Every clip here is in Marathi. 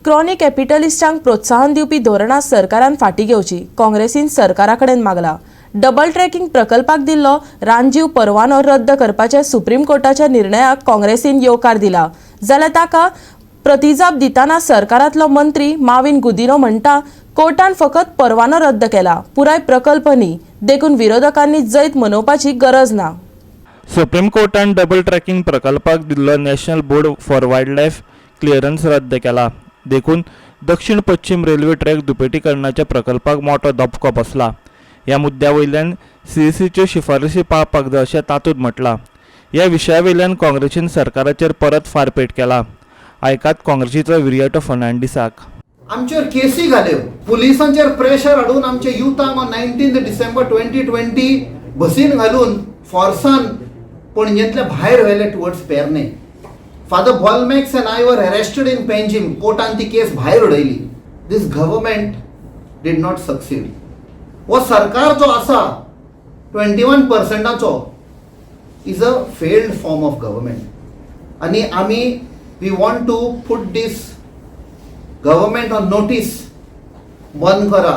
क्रॉनी कॅपिटलिस्टांक प्रोत्साहन दिवपी धोरणां सरकारान फाटीं घेवची काँग्रेसीन सरकारा कडेन मागला। डबल ट्रॅकिंग प्रकल्पाक दिल्लो रानजीव परवानो रद्द करपाच्या सुप्रीम कोर्टाच्या निर्णयाक काँग्रेसीन येवकार दिला, जाल्यार ताका प्रतिजाप दितना सरकारांतलो मंत्री माविन गुदिनो म्हणटा कोर्टान फकत परवानो रद्द केला, पुराय प्रकल्प न्ही, देखून विरोधकांनी जैत मनोवपाची गरज ना। सुप्रीम कोर्टान डबल ट्रॅकिंग प्रकल्पाक दिल्लो national board for wildlife clearance रद्द केला, देखून दक्षिण पश्चिम रेल्वे ट्रॅक दुपेटीकरणाच्या प्रकल्पाक मोठो धपको बसला। ह्या मुद्द्या वयल्यान CECच्यो शिफारशी पाळपाक जाय अशें तातूंत म्हटलां। ह्या विशया वयल्यान काँग्रेसीन सरकाराचेर परत फारपेट केला। आयकात काँग्रेसीचो विरियाटो फर्नांडिसाक। आमचेर केसी घाल्यो, पुलिसांचेर प्रेशर हाडून आमचे युथांक 19 डिसेंबर 2020 बसीन घालून फोर्सान पणजेंतल्या भायर व्हेले टुवर्ड्स पेरने। फादर बॉलमॅक्स and I were arrested in Panjim, कोर्टान ती केस भायर उडयली। This government did not succeed. वो सरकार जो आसा 21%ाचो is a failed form of government आनी आमी we want to put this government on notice. बंद करा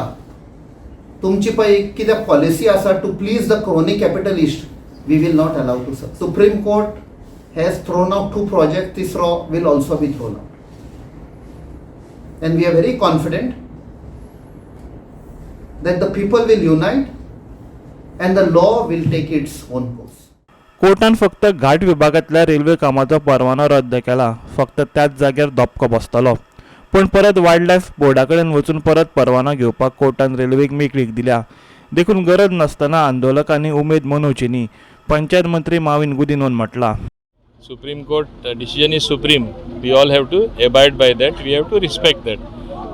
तुमची पळय कितें पॉलिसी आसा to please the crony capitalist, we will not allow to succeed. Supreme court has thrown out 2 projects, Tisra will also be thrown out. And we are very confident that the people will unite and the law will take its own course. कोर्टान फक्त घाट विभागांतल्या रेल्वे कामाचो परवानो रद्द केला, फक्त त्याच जाग्यार धपको बसतलो। पण परत वायल्डलायफ बोर्डा कडेन वचून परत परवानो घेवपाक कोर्टान रेल्वेक मेकळीक दिल्या, देखून गरज नासतना आंदोलकांनी उमेद मनोवची न्ही, पंचायत मंत्री Mauvin गुदिनोन म्हटलां। Supreme Court decision is supreme. We all have to abide by that. We have to respect that.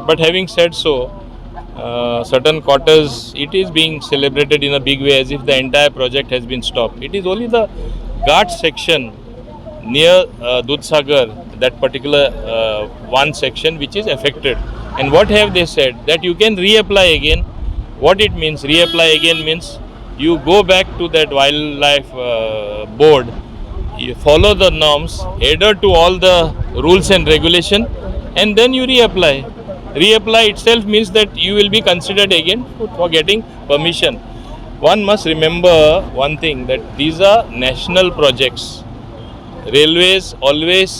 But having said so, certain quarters, it is being celebrated in a big way as if the entire project has been stopped. It is only the Ghat section near Dudhsagar, that particular one section which is affected. And what have they said? That you can reapply again. What it means, reapply again means you go back to that wildlife board, you follow the norms, adhere to all the rules and regulation, and then you reapply. Reapply itself means that you will be considered again for getting permission. One must remember one thing, that these are national projects. Railways always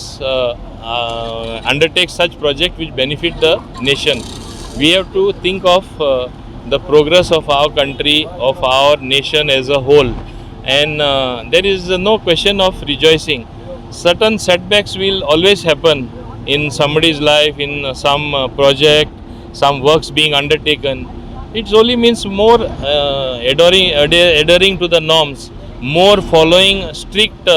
undertake such projects which benefit the nation. We have to think of the progress of our country, of our nation as a whole. And there is no question of rejoicing. Certain setbacks will always happen in somebody's life, in some project, some works being undertaken. It only means more adhering to the norms, more following strict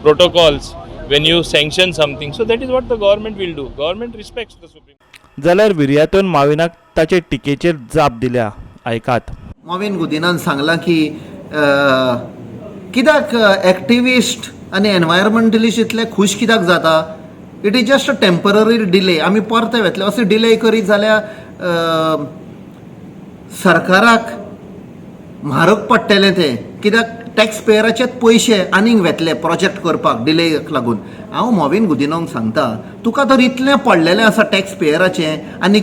protocols when you sanction something. So that is what the government will do. Government respects the Supreme Court. जाल्यार विरियातोन माविनाक ताचे टिकेचेर जाप दिल्या, आयकात। माविन गुदिनान सांगला की कित्याक एक्टिविस्ट आनी एनवायरमेंटलिस्ट इतले खुश कित्याक जाता? It is just a temporary delay. आमी परते वेतले अशें डिले करीत जाल्यार सरकाराक म्हारग पडटलें तें, कित्याक टॅक्स पेयराचेच पयशे आनीक वेतले प्रोजेक्ट करपाक डिलेक लागून। हांव माविन गुदिनोक सांगता, तुका तर इतलें पडलेलें आसा टॅक्स पेयराचें आनी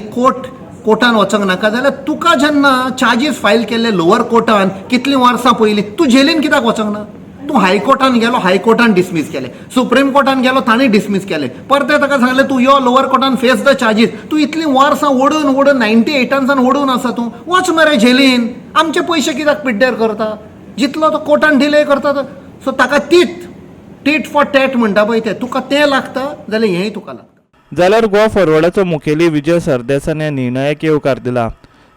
कोर्टान वचोंक नाका जाल्यार तुका जेन्ना चार्जीस फायल केले लोवर कोर्टान कितलीं वर्सां पयलीं, तूं जेलीन कित्याक वचोंक ना? तूं हायकोर्टान गेलो, हायकोर्टान डिसमीस केले, सुप्रीम कोर्टान गेलो, तांणी डिसमीस केले, परते ताका सांगलें तूं यो लोवर कोर्टान फेस द चार्जीस। तूं इतलीं वर्सां ओडून 98 ओडून आसा, तूं वच मरे जेलीन। आमचे पयशे कित्याक पिड्ड्यार करता? जितलो तो कोर्टान डिले करता सो ताका टीट फॉर टॅट म्हणटा पळय तें, तुका तें लागता जाल्यार हेंय तुका लागता। जाल्यार गोवा फॉरवर्डाचो मुखेली विजय सरदेसायन ह्या निर्णयाक येवकार दिला।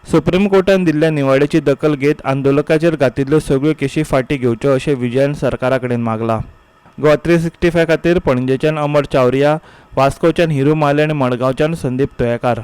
सुप्रीम कोर्टान दिल्ल्या निवाड्याची दखल घेत आंदोलकाचेर घातिल्ल्यो सगळ्यो केशी फाटीं घेवच्यो अशें विजयान सरकारा कडेन मागलां। गोवा 365 खातीर पणजेच्यान अमर चावरिया, वास्कोच्यान हिरू माले आनी मडगांवच्यान संदीप तोयेकार।